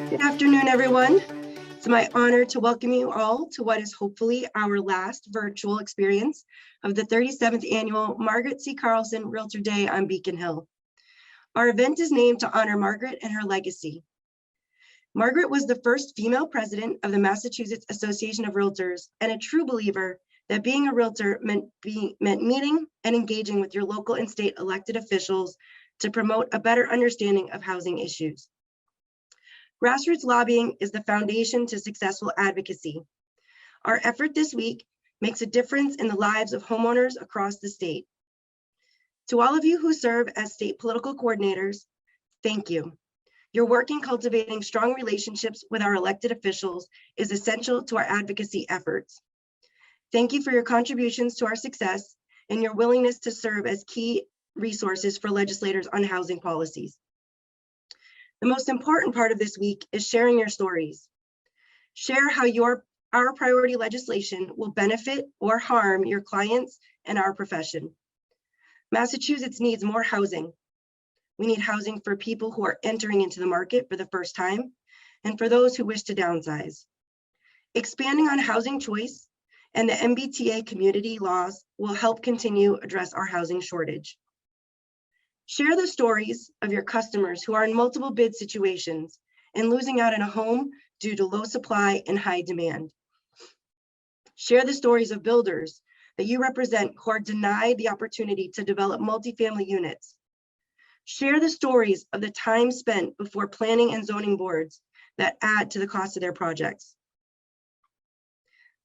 Good afternoon, everyone. It's my honor to welcome you all to what is hopefully our last virtual experience of the 37th annual Margaret C. Carlson Realtor Day on Beacon Hill. Our event is named to honor Margaret and her legacy. Margaret was the first female president of the Massachusetts Association of Realtors and a true believer that being a realtor meant meeting and engaging with your local and state elected officials to promote a better understanding of housing issues. Grassroots lobbying is the foundation to successful advocacy. Our effort this week makes a difference in the lives of homeowners across the state. To all of you who serve as state political coordinators, thank you. Your work in cultivating strong relationships with our elected officials is essential to our advocacy efforts. Thank you for your contributions to our success and your willingness to serve as key resources for legislators on housing policies. The most important part of this week is sharing your stories. Share how our priority legislation will benefit or harm your clients and our profession. Massachusetts needs more housing. We need housing for people who are entering into the market for the first time and for those who wish to downsize. Expanding on housing choice and the Mbta community laws will help continue address our housing shortage. Share the stories of your customers who are in multiple bid situations and losing out on a home due to low supply and high demand. Share the stories of builders that you represent who are denied the opportunity to develop multifamily units. Share the stories of the time spent before planning and zoning boards that add to the cost of their projects.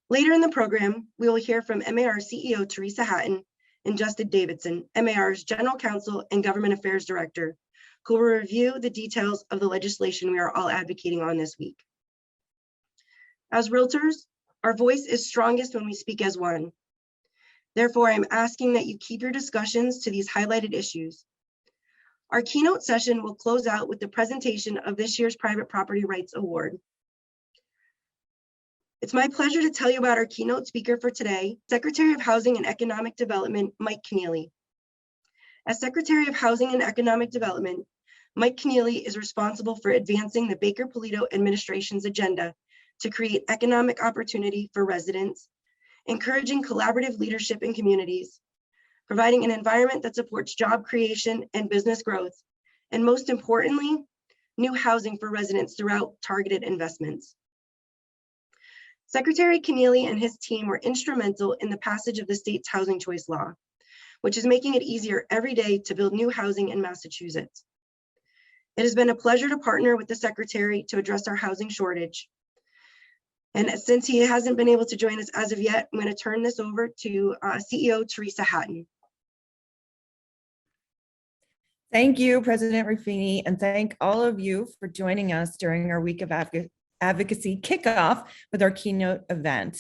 Later in the program, we will hear from MAR CEO Theresa Hatton and Davidson, MAR's General Counsel and Government Affairs Director, who will review the details of the legislation we are all advocating on this week. As realtors, our voice is strongest when we speak as one. Therefore, I'm asking that you keep your discussions to these highlighted issues. Our keynote session will close out with the presentation of this year's Private Property Rights Award. It's my pleasure to tell you about our keynote speaker for today, Secretary of Housing and Economic Development, Mike Kennealy. As Secretary of Housing and Economic Development, Mike Kennealy is responsible for advancing the Baker-Polito administration's agenda to create economic opportunity for residents, encouraging collaborative leadership in communities, providing an environment that supports job creation and business growth, and most importantly, new housing for residents throughout targeted investments. Secretary Kennealy and his team were instrumental in the passage of the state's housing choice law, which is making it easier every day to build new housing in Massachusetts. It has been a pleasure to partner with the Secretary to address our housing shortage. And since he hasn't been able to join us as of yet, I'm going to turn this over to CEO Theresa Hatton. Thank you, President Ruffini, and thank all of you for joining us during our week of advocacy kickoff with our keynote event.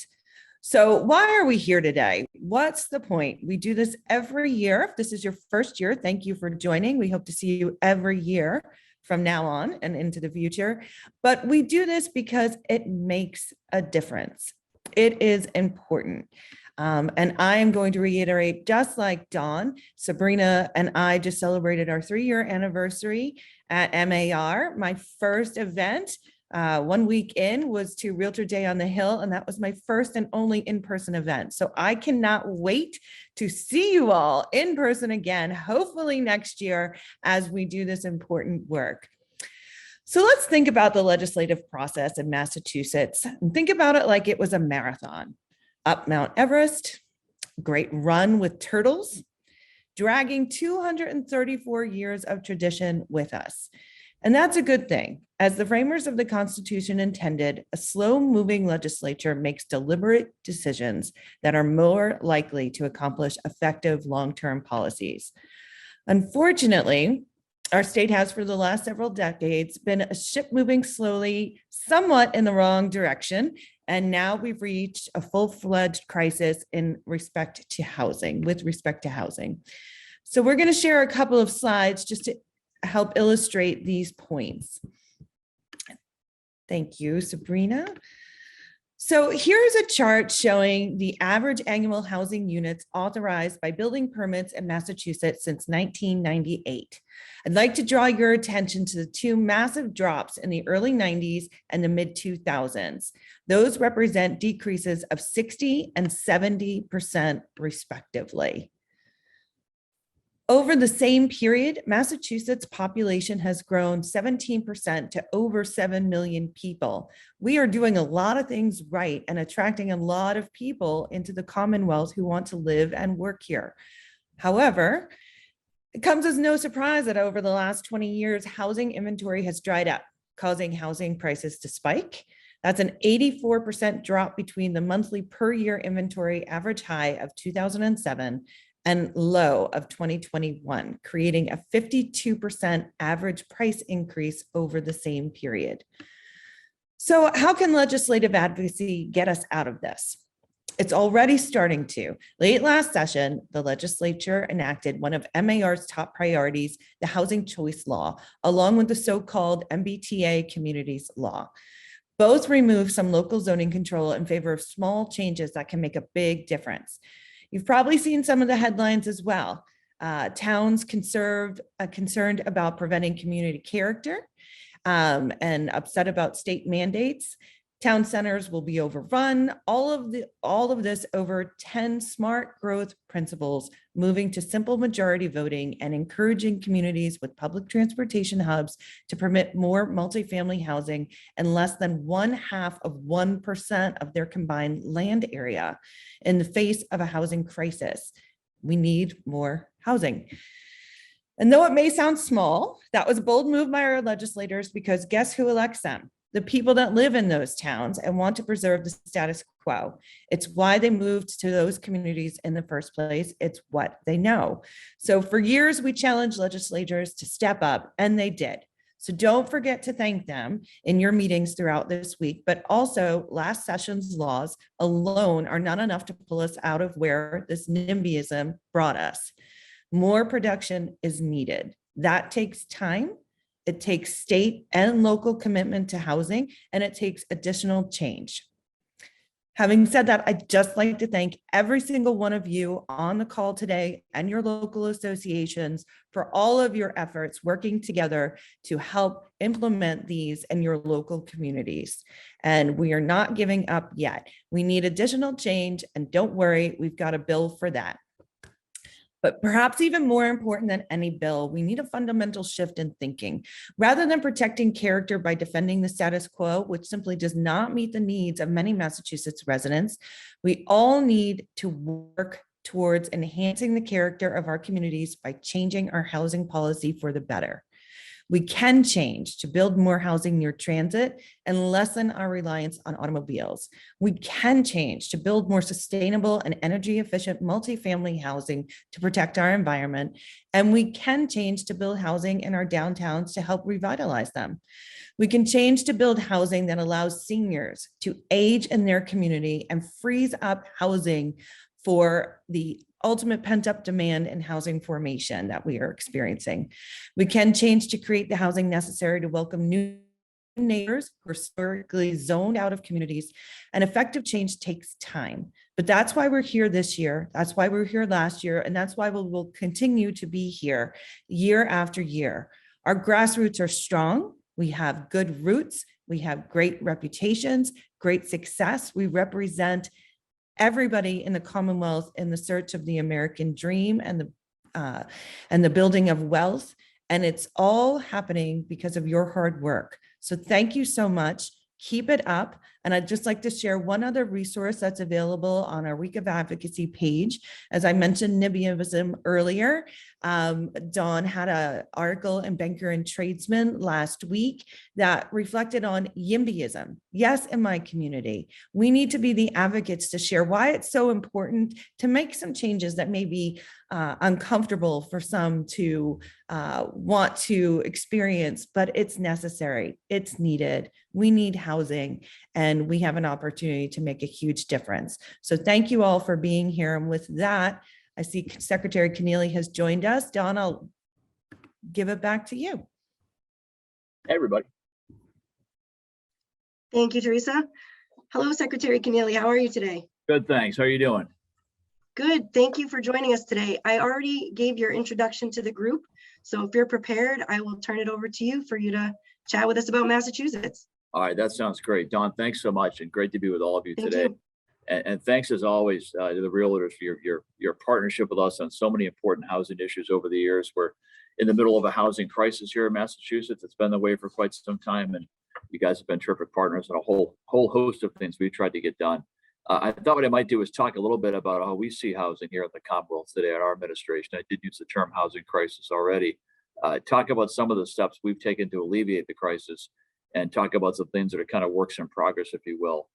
So why are we here today? What's the point? We do this every year. If this is your first year, thank you for joining. We hope to see you every year from now on and into the future. But we do this because it makes a difference. It is important. And I am going to reiterate, just like Dawn, Sabrina and I just celebrated our 3-year anniversary at MAR. My first event 1 week in was to Realtor Day on the Hill, and that was my first and only in-person event. So I cannot wait to see you all in person again, hopefully next year, as we do this important work. So let's think about the legislative process in Massachusetts and think about it like it was a marathon. Up Mount Everest, great run with turtles, dragging 234 years of tradition with us. And that's a good thing. As the framers of the Constitution intended, a slow-moving legislature makes deliberate decisions that are more likely to accomplish effective long-term policies. Unfortunately, our state has for the last several decades been a ship moving slowly, somewhat in the wrong direction, and now we've reached a full-fledged crisis with respect to housing. So we're going to share a couple of slides just to help illustrate these points. Thank you, Sabrina. So here's a chart showing the average annual housing units authorized by building permits in Massachusetts since 1998. I'd like to draw your attention to the two massive drops in the early 90s and the mid 2000s. Those represent decreases of 60 and 70% respectively. Over the same period, Massachusetts population has grown 17% to over 7 million people. We are doing a lot of things right and attracting a lot of people into the Commonwealth who want to live and work here. However, it comes as no surprise that over the last 20 years, housing inventory has dried up, causing housing prices to spike. That's an 84% drop between the monthly per year inventory average high of 2007 and low of 2021, creating a 52% average price increase over the same period. So how can legislative advocacy get us out of this? It's already starting to. Late last session, the legislature enacted one of MAR's top priorities, the Housing Choice Law, along with the so-called Mbta Communities Law. Both remove some local zoning control in favor of small changes that can make a big difference. You've probably seen some of the headlines as well. Towns concerned about preventing community character and upset about state mandates. Town centers will be overrun. All of this over 10 smart growth principles, moving to simple majority voting and encouraging communities with public transportation hubs to permit more multifamily housing in less than 0.5% of their combined land area in the face of a housing crisis. We need more housing. And though it may sound small, that was a bold move by our legislators, because guess who elects them? The people that live in those towns and want to preserve the status quo. It's why they moved to those communities in the first place. It's what they know. So for years, we challenged legislators to step up, and they did. So don't forget to thank them in your meetings throughout this week, but also last session's laws alone are not enough to pull us out of where this NIMBYism brought us. More production is needed. That takes time. It takes state and local commitment to housing, and it takes additional change. Having said that, I'd just like to thank every single one of you on the call today and your local associations for all of your efforts working together to help implement these in your local communities. And we are not giving up yet. We need additional change, and don't worry, we've got a bill for that. But perhaps even more important than any bill, we need a fundamental shift in thinking. Rather than protecting character by defending the status quo, which simply does not meet the needs of many Massachusetts residents, we all need to work towards enhancing the character of our communities by changing our housing policy for the better. We can change to build more housing near transit and lessen our reliance on automobiles. We can change to build more sustainable and energy efficient multifamily housing to protect our environment. And we can change to build housing in our downtowns to help revitalize them. We can change to build housing that allows seniors to age in their community and frees up housing for the ultimate pent-up demand and housing formation that we are experiencing. We can change to create the housing necessary to welcome new neighbors who are historically zoned out of communities, and effective change takes time. But that's why we're here this year. That's why we were here last year. And that's why we will continue to be here year after year. Our grassroots are strong. We have good roots. We have great reputations, great success. We represent everybody in the Commonwealth in the search of the American dream and the building of wealth. And it's all happening because of your hard work. So thank you so much. Keep it up. And I'd just like to share one other resource that's available on our Week of Advocacy page. As I mentioned NIMBYism earlier, Dawn had an article in Banker and Tradesman last week that reflected on YIMBYism. Yes, in my community, we need to be the advocates to share why it's so important to make some changes that may be uncomfortable for some to want to experience, but it's necessary, it's needed. We need housing, and we have an opportunity to make a huge difference. So thank you all for being here. And with that, I see Secretary Kennealy has joined us. Dawn, I'll give it back to you. Hey, everybody. Thank you, Theresa. Hello, Secretary Kennealy. How are you today? Good, thanks. How are you doing? Good. Thank you for joining us today. I already gave your introduction to the group, so if you're prepared, I will turn it over to you for you to chat with us about Massachusetts. All right, that sounds great. Dawn, thanks so much, and great to be with all of you Thank today. you. And thanks as always to the realtors for your partnership with us on so many important housing issues over the years. We're in the middle of a housing crisis here in Massachusetts. It's been the way for quite some time, and you guys have been terrific partners on a whole host of things we've tried to get done. I thought what I might do is talk a little bit about how we see housing here at the Commonwealth today at our administration. I did use the term housing crisis already. Talk about some of the steps we've taken to alleviate the crisis, and talk about some things that are kind of works in progress, if you will.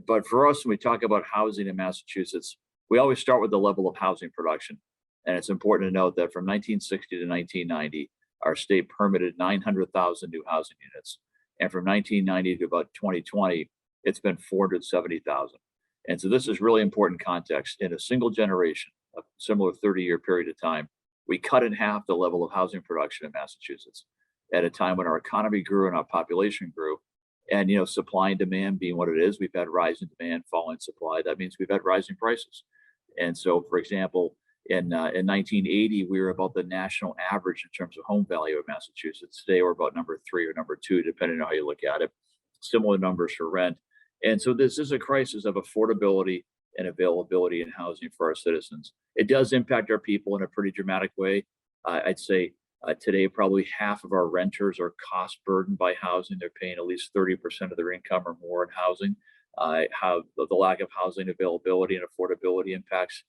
But for us, when we talk about housing in Massachusetts, we always start with the level of housing production. And it's important to note that from 1960 to 1990, our state permitted 900,000 new housing units. And from 1990 to about 2020, it's been 470,000. And so this is really important context. In a single generation, a similar 30-year period of time, we cut in half the level of housing production in Massachusetts at a time when our economy grew and our population grew. And, you know, supply and demand being what it is, we've had rising demand, falling supply. That means we've had rising prices. And so, for example, in 1980, we were about the national average in terms of home value of Massachusetts. Today, we're about number 3 or number 2, depending on how you look at it. Similar numbers for rent. And so this is a crisis of affordability and availability in housing for our citizens. It does impact our people in a pretty dramatic way. I'd say today, probably half of our renters are cost burdened by housing. They're paying at least 30% of their income or more in housing. How the lack of housing availability and affordability impacts.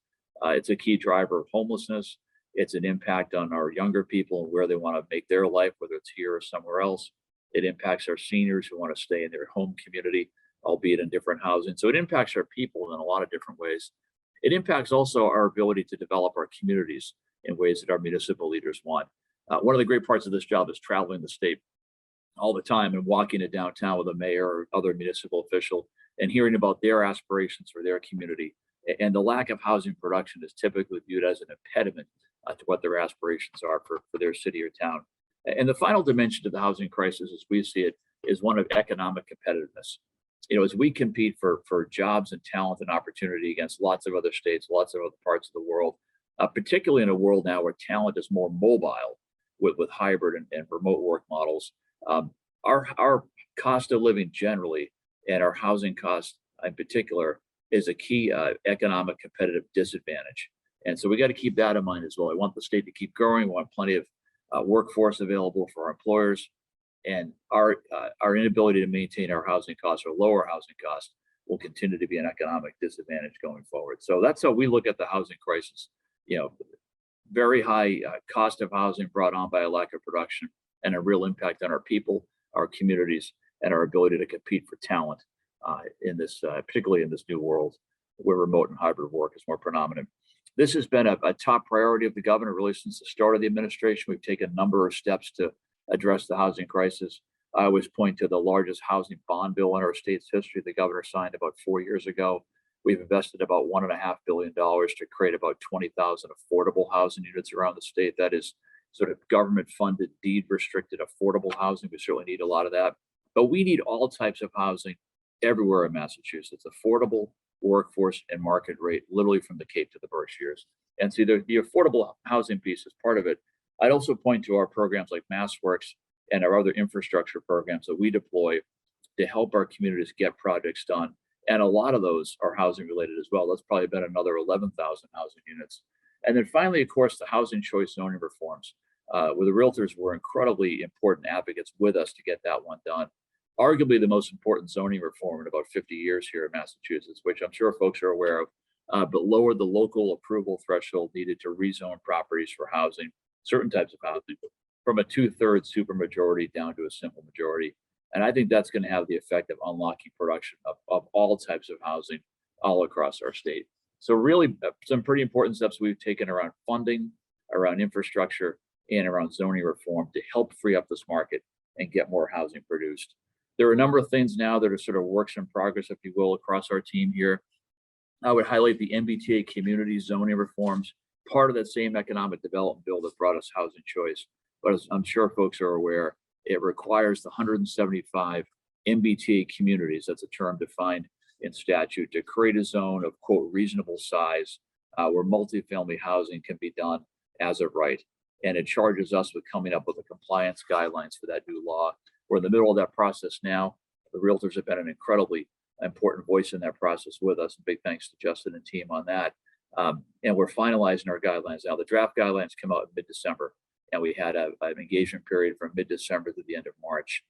It's a key driver of homelessness. It's an impact on our younger people and where they want to make their life, whether it's here or somewhere else. It impacts our seniors who want to stay in their home community, albeit in different housing. So it impacts our people in a lot of different ways. It impacts also our ability to develop our communities in ways that our municipal leaders want. One of the great parts of this job is traveling the state all the time and walking it downtown with a mayor or other municipal official and hearing about their aspirations for their community. And the lack of housing production is typically viewed as an impediment to what their aspirations are for their city or town. And the final dimension to the housing crisis, as we see it, is one of economic competitiveness. You know, as we compete for jobs and talent and opportunity against lots of other states, lots of other parts of the world, particularly in a world now where talent is more mobile with hybrid and remote work models, our cost of living generally and our housing cost in particular is a key economic competitive disadvantage. And so we got to keep that in mind as well. I want the state to keep growing. We want plenty of workforce available for our employers. And our inability to maintain our housing costs or lower housing costs will continue to be an economic disadvantage going forward. So that's how we look at the housing crisis. You know, very high cost of housing brought on by a lack of production and a real impact on our people, our communities, and our ability to compete for talent in this, particularly in this new world where remote and hybrid work is more predominant. This has been a top priority of the governor really since the start of the administration. We've taken a number of steps to address the housing crisis. I always point to the largest housing bond bill in our state's history the governor signed about 4 years ago. We've invested about $1.5 billion to create about 20,000 affordable housing units around the state. That is sort of government funded, deed restricted affordable housing. We certainly need a lot of that, but we need all types of housing everywhere in Massachusetts, affordable, workforce, and market rate, literally from the Cape to the Berkshires. And so the affordable housing piece is part of it. I'd also point to our programs like MassWorks and our other infrastructure programs that we deploy to help our communities get projects done. And a lot of those are housing related as well. That's probably been another 11,000 housing units. And then finally, of course, the housing choice zoning reforms. Where the realtors were incredibly important advocates with us to get that one done. Arguably the most important zoning reform in about 50 years here in Massachusetts, which I'm sure folks are aware of, but lowered the local approval threshold needed to rezone properties for housing, certain types of housing, from a 2/3 supermajority down to a simple majority. And I think that's going to have the effect of unlocking production of all types of housing all across our state. So really some pretty important steps we've taken around funding, around infrastructure, and around zoning reform to help free up this market and get more housing produced. There are a number of things now that are sort of works in progress, if you will, across our team here. I would highlight the Mbta community zoning reforms, part of that same economic development bill that brought us housing choice. But as I'm sure folks are aware, it requires the 175 Mbta communities, that's a term defined in statute, to create a zone of, quote, reasonable size where multifamily housing can be done as of right. And it charges us with coming up with the compliance guidelines for that new law. We're in the middle of that process now. The realtors have been an incredibly important voice in that process with us. Big thanks to Justin and team on that. And we're finalizing our guidelines now. The draft guidelines come out in mid-December, and we had an engagement period from mid-December to the end of March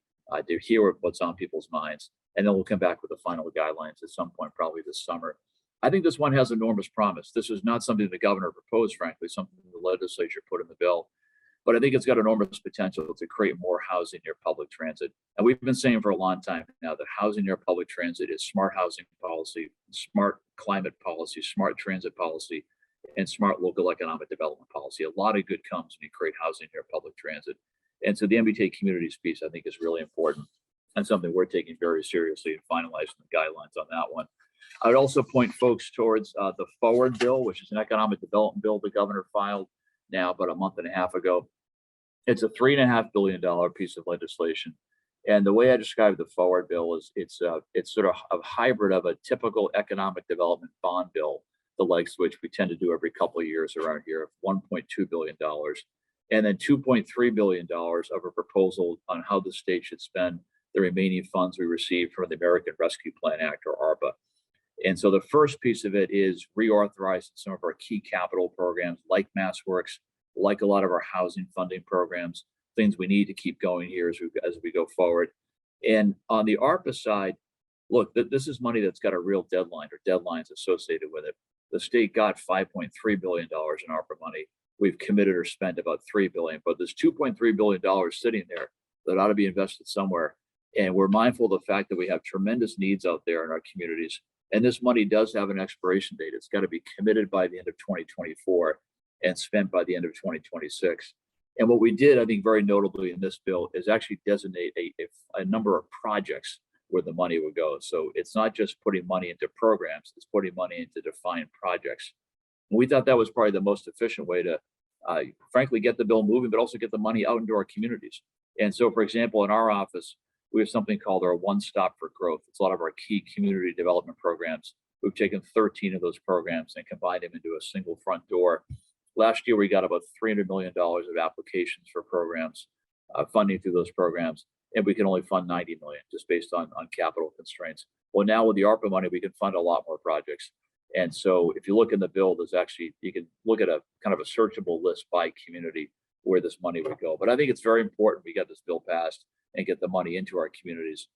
to hear what's on people's minds. And then we'll come back with the final guidelines at some point, probably this summer. I think this one has enormous promise. This is not something the governor proposed, frankly, something the legislature put in the bill. But I think it's got enormous potential to create more housing near public transit. And we've been saying for a long time now that housing near public transit is smart housing policy, smart climate policy, smart transit policy, and smart local economic development policy. A lot of good comes when you create housing near public transit. And so the Mbta communities piece, I think, is really important and something we're taking very seriously and finalizing the guidelines on that one. I would also point folks towards the Forward bill, which is an economic development bill the governor filed now about a month and a half ago. It's a $3.5 billion piece of legislation. And the way I describe the Forward bill is it's sort of a hybrid of a typical economic development bond bill, the likes which we tend to do every couple of years around here, of $1.2 billion, and then $2.3 billion of a proposal on how the state should spend the remaining funds we received from the American Rescue Plan Act, or ARPA. And so the first piece of it is reauthorizing some of our key capital programs like MassWorks, like a lot of our housing funding programs, things we need to keep going here as we go forward. And on the ARPA side, look, this is money that's got a real deadline or deadlines associated with it. The state got $5.3 billion in ARPA money. We've committed or spent about $3 billion, but there's $2.3 billion sitting there that ought to be invested somewhere. And we're mindful of the fact that we have tremendous needs out there in our communities. And this money does have an expiration date. It's got to be committed by the end of 2024 and spent by the end of 2026. And what we did, I think, very notably in this bill is actually designate a number of projects where the money would go. So it's not just putting money into programs, it's putting money into defined projects. And we thought that was probably the most efficient way to, frankly, get the bill moving, but also get the money out into our communities. And so, for example, in our office, we have something called our One Stop for Growth. It's a lot of our key community development programs. We've taken 13 of those programs and combined them into a single front door. Last year, we got about $300 million of applications for programs, funding through those programs, and we can only fund 90 million just based on capital constraints. Well, now with the ARPA money, we can fund a lot more projects. And so if you look in the bill, there's actually, you can look at a kind of a searchable list by community where this money would go. But I think it's very important we get this bill passed and get the money into our communities,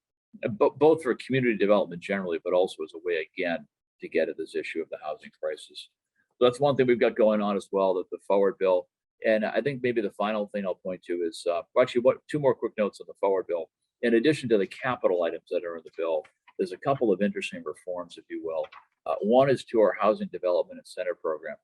both for community development generally, but also as a way, again, to get at this issue of the housing crisis. So that's one thing we've got going on as well, that the Forward bill. And I think maybe the final thing I'll point to is, two more quick notes on the Forward bill. In addition to the capital items that are in the bill, there's a couple of interesting reforms, if you will. One is to our Housing Development Incentive Program,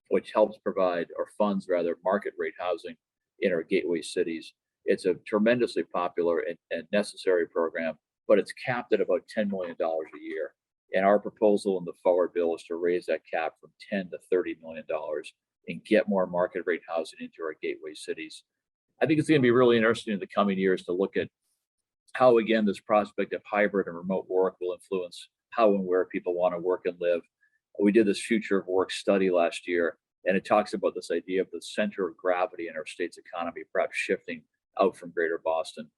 which helps provide, or funds rather, market rate housing in our gateway cities. It's a tremendously popular and necessary program, but it's capped at about $10 million a year. And our proposal in the Forward bill is to raise that cap from $10 to $30 million and get more market rate housing into our gateway cities. I think it's going to be really interesting in the coming years to look at how, again, this prospect of hybrid and remote work will influence how and where people want to work and live. We did this future of work study last year, and it talks about this idea of the center of gravity in our state's economy, perhaps shifting out from greater Boston.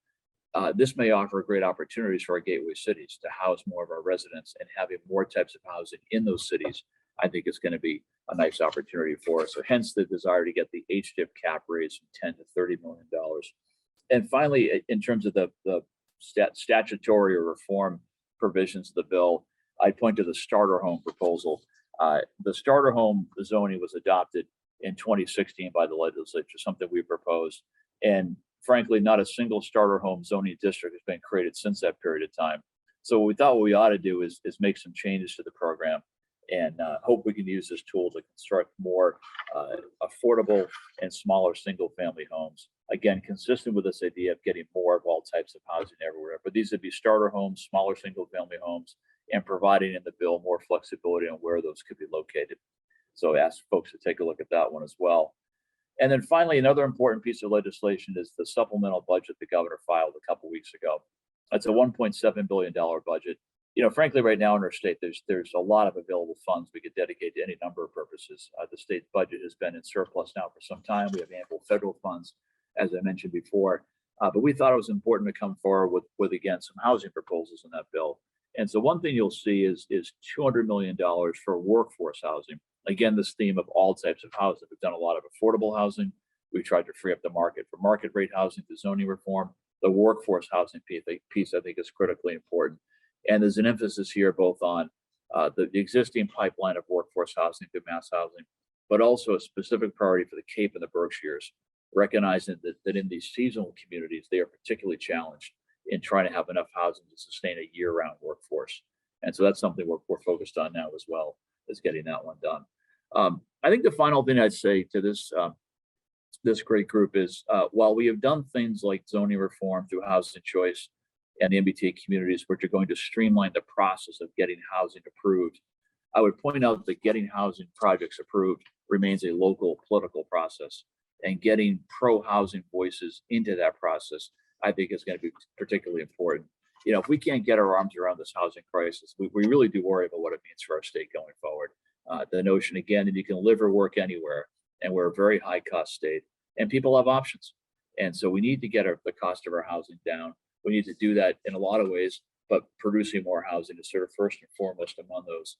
This may offer great opportunities for our gateway cities to house more of our residents, and having more types of housing in those cities, I think is going to be a nice opportunity for us. So hence the desire to get the HDIP cap raised from $10 to $30 million. And finally, in terms of the statutory or reform provisions of the bill, I point to the starter home proposal. The starter home zoning was adopted in 2016 by the legislature, something we proposed. And frankly, not a single starter home zoning district has been created since that period of time. So what we thought we ought to do is make some changes to the program, and hope we can use this tool to construct more affordable and smaller single family homes. Again, consistent with this idea of getting more of all types of housing everywhere. But these would be starter homes, smaller single family homes, and providing in the bill more flexibility on where those could be located. So I ask folks to take a look at that one as well. And then finally, another important piece of legislation is the supplemental budget the governor filed a couple weeks ago. That's a $1.7 billion budget. You know, frankly, right now in our state, there's a lot of available funds we could dedicate to any number of purposes. The state budget has been in surplus now for some time. We have ample federal funds, as I mentioned before. But we thought it was important to come forward with again, some housing proposals in that bill. And so one thing you'll see is $200 million for workforce housing. Again, this theme of all types of housing. We've done a lot of affordable housing. We've tried to free up the market for market rate housing through zoning reform. The workforce housing piece, I think, is critically important. And there's an emphasis here both on the existing pipeline of workforce housing through mass housing, but also a specific priority for the Cape and the Berkshires, recognizing that in these seasonal communities, they are particularly challenged in trying to have enough housing to sustain a year-round workforce. And so that's something we're focused on now as well, as getting that one done. I think the final thing I'd say to this great group is while we have done things like zoning reform through housing choice and the Mbta communities, which are going to streamline the process of getting housing approved, I would point out that getting housing projects approved remains a local political process, and getting pro-housing voices into that process, I think, is going to be particularly important. You know, if we can't get our arms around this housing crisis, we really do worry about what it means for our state going forward. The notion, again, that you can live or work anywhere, and we're a very high cost state, and people have options. And so we need to get the cost of our housing down. We need to do that in a lot of ways, but producing more housing is sort of first and foremost among those.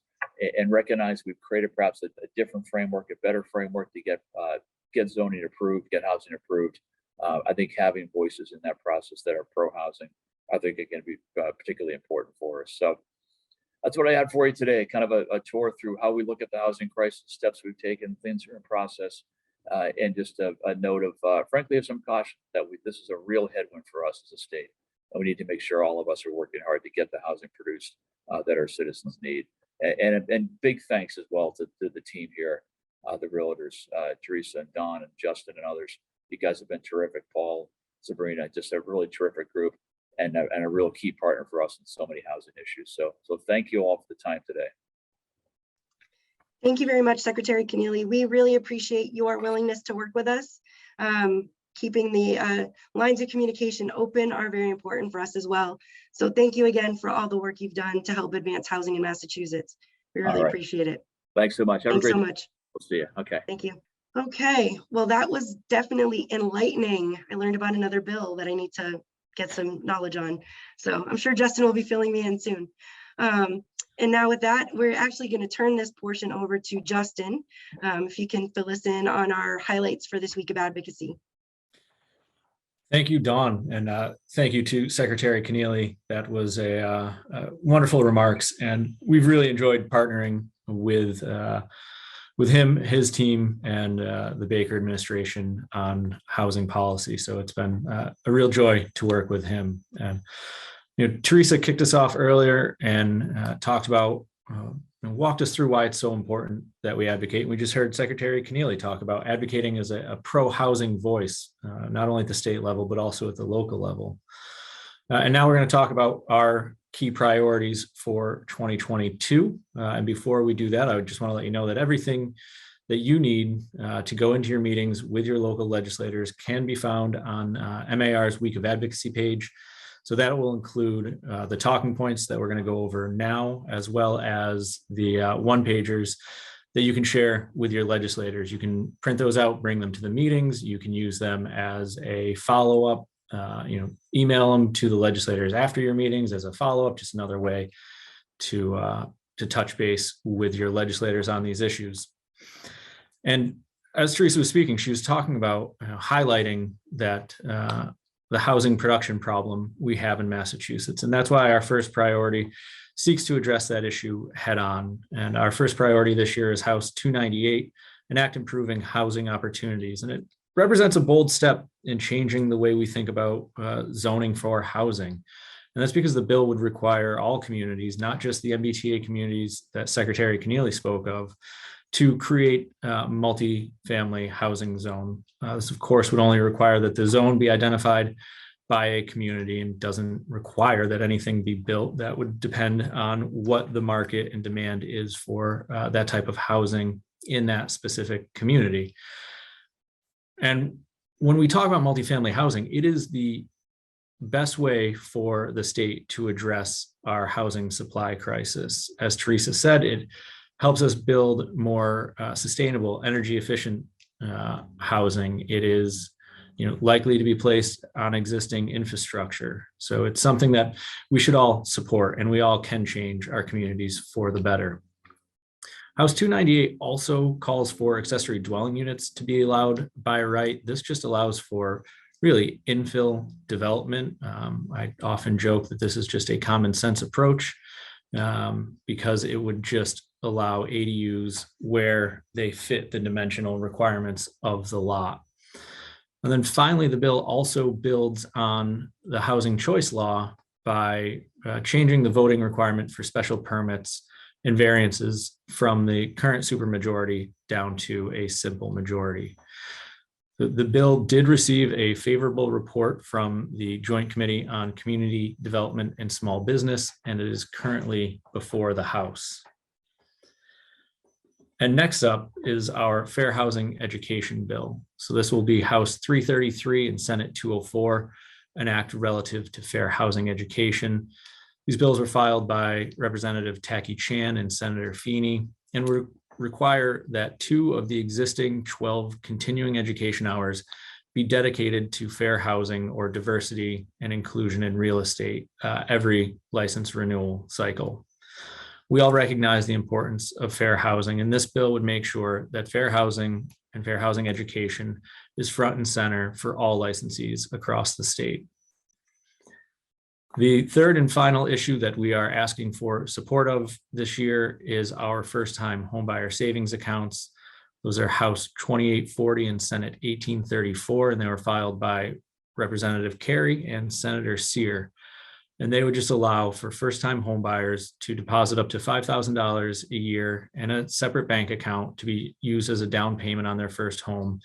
And recognize we've created perhaps a different framework, a better framework to get zoning approved, get housing approved. I think having voices in that process that are pro-housing, I think it can be particularly important for us. So that's what I had for you today, kind of a tour through how we look at the housing crisis, steps we've taken, things are in process, and just a note of, frankly, of some caution that this is a real headwind for us as a state. And we need to make sure all of us are working hard to get the housing produced that our citizens need. And big thanks as well to the team here, the realtors, Theresa and Don and Justin and others. You guys have been terrific. Paul, Sabrina, just a really terrific group and a real key partner for us in so many housing issues. So thank you all for the time today. Thank you very much, Secretary Kennealy. We really appreciate your willingness to work with us. Keeping the lines of communication open are very important for us as well. So thank you again for all the work you've done to help advance housing in Massachusetts. We really appreciate it. Thanks so much. Thanks so much. We'll see you. Okay. Thank you. Okay, well, that was definitely enlightening. I learned about another bill that I need to get some knowledge on. So I'm sure Justin will be filling me in soon. And now with that, we're actually going to turn this portion over to Justin. If you can fill us in on our highlights for this week of advocacy. Thank you, Dawn, and thank you to Secretary Kennealy. That was a wonderful remarks, and we've really enjoyed partnering with him, his team, and the Baker administration on housing policy. So it's been a real joy to work with him. And Theresa kicked us off earlier and talked about, walked us through why it's so important that we advocate. And we just heard Secretary Kennealy talk about advocating as a pro-housing voice, not only at the state level, but also at the local level. And now we're going to talk about our key priorities for 2022. And before we do that, I just want to let you know that everything that you need to go into your meetings with your local legislators can be found on MAR's Week of Advocacy page. So that will include the talking points that we're going to go over now, as well as the one-pagers that you can share with your legislators. You can print those out, bring them to the meetings. You can use them as a follow-up, email them to the legislators after your meetings as a follow-up, just another way to touch base with your legislators on these issues. And as Theresa was speaking, she was talking about highlighting that the housing production problem we have in Massachusetts. And that's why our first priority seeks to address that issue head on. And our first priority this year is House 298, an act improving housing opportunities. And it represents a bold step in changing the way we think about zoning for housing. And that's because the bill would require all communities, not just the Mbta communities that Secretary Kennealy spoke of, to create a multi-family housing zone. This, of course, would only require that the zone be identified by a community and doesn't require that anything be built. That would depend on what the market and demand is for that type of housing in that specific community. And when we talk about multifamily housing, it is the best way for the state to address our housing supply crisis. As Theresa said, it helps us build more sustainable, energy efficient housing. It is likely to be placed on existing infrastructure. So it's something that we should all support, and we all can change our communities for the better. House 298 also calls for accessory dwelling units to be allowed by right. This just allows for really infill development. I often joke that this is just a common sense approach because it would just allow ADUs where they fit the dimensional requirements of the lot. And then finally, the bill also builds on the housing choice law by changing the voting requirement for special permits and variances from the current supermajority down to a simple majority. The bill did receive a favorable report from the Joint Committee on Community Development and Small Business, and it is currently before the House. And next up is our Fair Housing Education Bill. So this will be House 333 and Senate 204, an act relative to fair housing education. These bills were filed by Representative Taki Chan and Senator Feeney, and would require that 2 of the existing 12 continuing education hours be dedicated to fair housing or diversity and inclusion in real estate every license renewal cycle. We all recognize the importance of fair housing, and this bill would make sure that fair housing and fair housing education is front and center for all licensees across the state. The third and final issue that we are asking for support of this year is our first-time homebuyer savings accounts. Those are House 2840 and Senate 1834, and they were filed by Representative Carey and Senator Sear. And they would just allow for first-time homebuyers to deposit up to $5,000 a year in a separate bank account to be used as a down payment on their first home.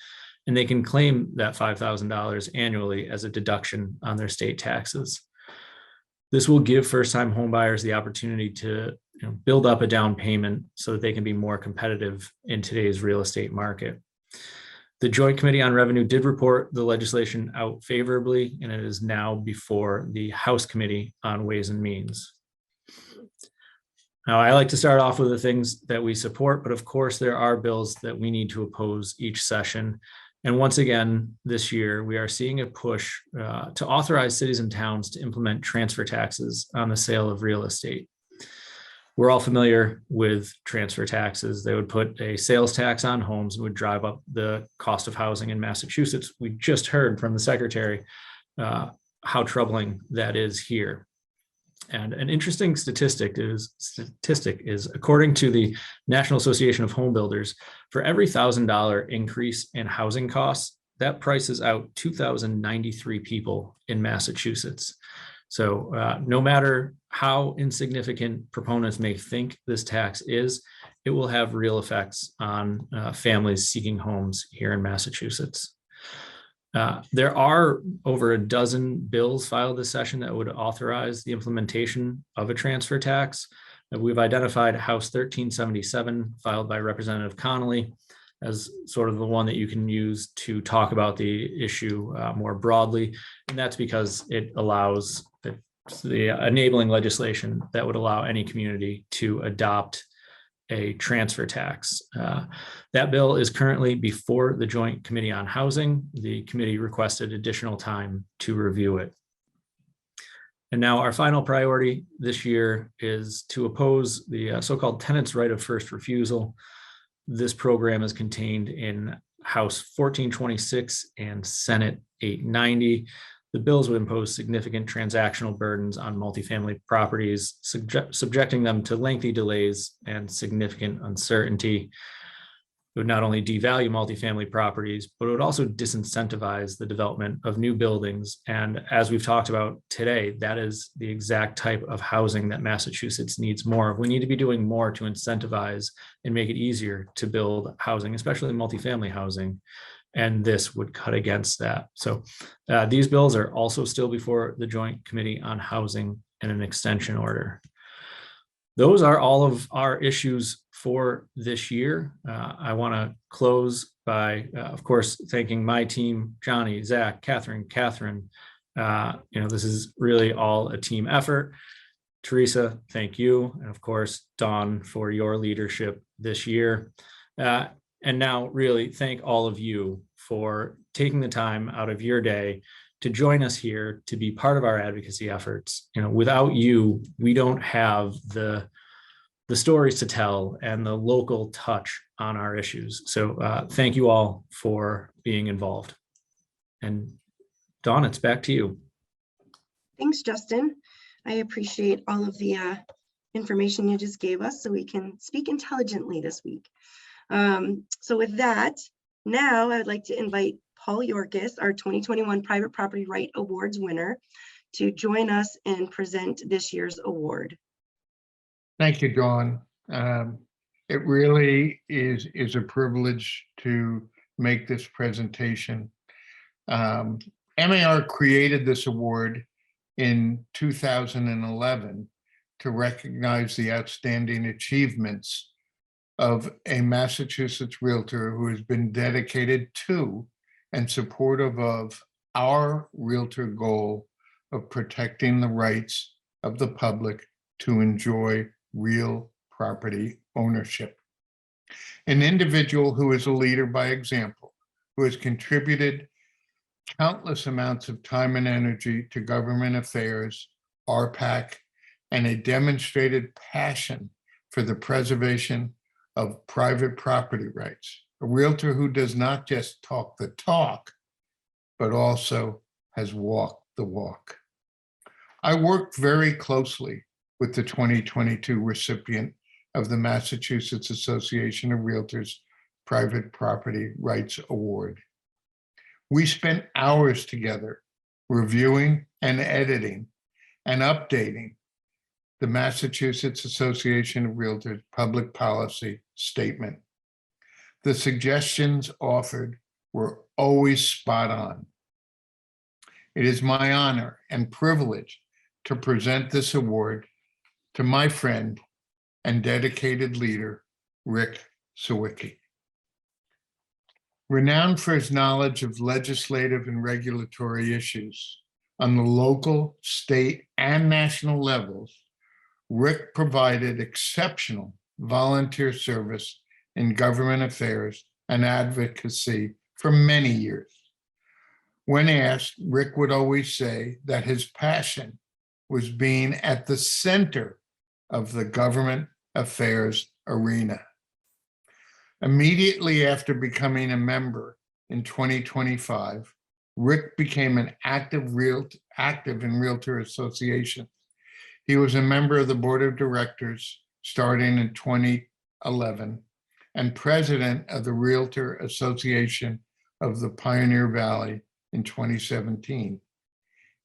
And they can claim that $5,000 annually as a deduction on their state taxes. This will give first-time homebuyers the opportunity to build up a down payment so that they can be more competitive in today's real estate market. The Joint Committee on Revenue did report the legislation out favorably, and it is now before the House Committee on Ways and Means. Now, I like to start off with the things that we support, but of course there are bills that we need to oppose each session. And once again, this year, we are seeing a push to authorize cities and towns to implement transfer taxes on the sale of real estate. We're all familiar with transfer taxes. They would put a sales tax on homes and would drive up the cost of housing in Massachusetts. We just heard from the Secretary how troubling that is here. And an interesting statistic is according to the National Association of Home Builders, for every $1,000 increase in housing costs, that prices out 2,093 people in Massachusetts. So no matter how insignificant proponents may think this tax is, it will have real effects on families seeking homes here in Massachusetts. There are over a dozen bills filed this session that would authorize the implementation of a transfer tax. We've identified House 1377, filed by Representative Kennealy, as sort of the one that you can use to talk about the issue more broadly. And that's because it allows the enabling legislation that would allow any community to adopt a transfer tax. That bill is currently before the Joint Committee on Housing. The committee requested additional time to review it. And now our final priority this year is to oppose the so-called tenants' right of first refusal. This program is contained in House 1426 and Senate 890. The bills would impose significant transactional burdens on multifamily properties, subjecting them to lengthy delays and significant uncertainty. It would not only devalue multifamily properties, but it would also disincentivize the development of new buildings. And as we've talked about today, that is the exact type of housing that Massachusetts needs more of. We need to be doing more to incentivize and make it easier to build housing, especially multifamily housing. And this would cut against that. So these bills are also still before the Joint Committee on Housing and an extension order. Those are all of our issues for this year. I want to close by, of course, thanking my team, Johnny, Zach, Catherine, This is really all a team effort. Theresa, thank you. And of course, Dawn, for your leadership this year. And now really thank all of you for taking the time out of your day to join us here to be part of our advocacy efforts. Without you, we don't have the stories to tell and the local touch on our issues. So thank you all for being involved. And Dawn, it's back to you. Thanks, Justin. I appreciate all of the information you just gave us so we can speak intelligently this week. So with that, now I would like to invite Paul Yorkis, our 2021 Private Property Right Awards winner, to join us and present this year's award. Thank you, Dawn. It really is a privilege to make this presentation. MAR created this award in 2011 to recognize the outstanding achievements of a Massachusetts realtor who has been dedicated to and supportive of our realtor goal of protecting the rights of the public to enjoy real property ownership. An individual who is a leader by example, who has contributed countless amounts of time and energy to government affairs, RPAC, and a demonstrated passion for the preservation of private property rights. A realtor who does not just talk the talk, but also has walked the walk. I worked very closely with the 2022 recipient of the Massachusetts Association of Realtors Private Property Rights Award. We spent hours together reviewing and editing and updating the Massachusetts Association of Realtors Public Policy Statement. The suggestions offered were always spot on. It is my honor and privilege to present this award to my friend and dedicated leader, Rick Sawicki. Renowned for his knowledge of legislative and regulatory issues on the local, state, and national levels, Rick provided exceptional volunteer service in government affairs and advocacy for many years. When asked, Rick would always say that his passion was being at the center of the government affairs arena. Immediately after becoming a member in 2025, Rick became an active in Realtor Association. He was a member of the board of directors starting in 2011 and president of the Realtor Association of the Pioneer Valley in 2017.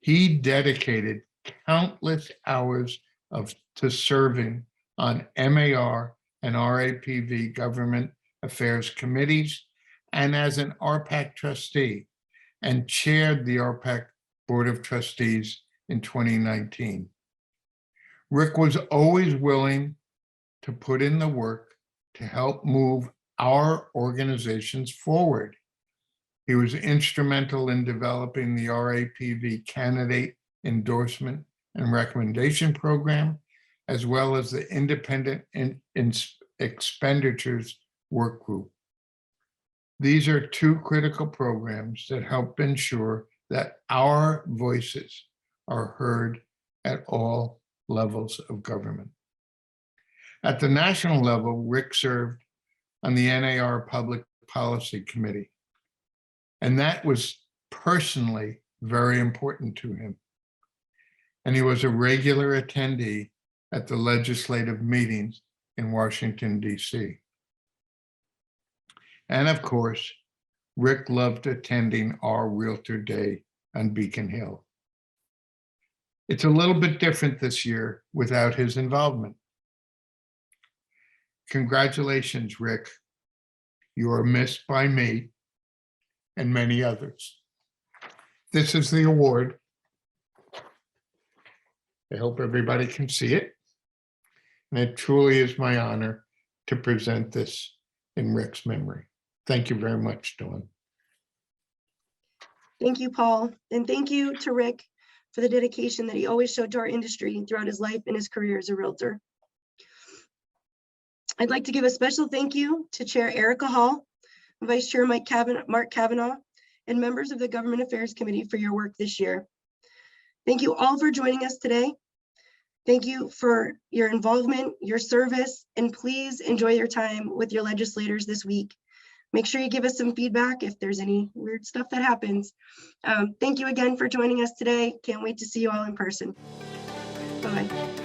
He dedicated countless hours to serving on MAR and RAPV government affairs committees and as an RPAC trustee, and chaired the RPAC Board of Trustees in 2019. Rick was always willing to put in the work to help move our organizations forward. He was instrumental in developing the RAPV candidate endorsement and recommendation program, as well as the independent expenditures work group. These are two critical programs that help ensure that our voices are heard at all levels of government. At the national level, Rick served on the NAR Public Policy Committee, and that was personally very important to him. And he was a regular attendee at the legislative meetings in Washington, D.C. And of course, Rick loved attending our Realtor Day on Beacon Hill. It's a little bit different this year without his involvement. Congratulations, Rick. You are missed by me and many others. This is the award. I hope everybody can see it. And it truly is my honor to present this in Rick's memory. Thank you very much, Dawn. Thank you, Paul. And thank you to Rick for the dedication that he always showed to our industry throughout his life and his career as a realtor. I'd like to give a special thank you to Chair Erica Hall, Vice Chair Mark Kavanaugh, and members of the Government Affairs Committee for your work this year. Thank you all for joining us today. Thank you for your involvement, your service, and please enjoy your time with your legislators this week. Make sure you give us some feedback if there's any weird stuff that happens. Thank you again for joining us today. Can't wait to see you all in person. Bye-bye.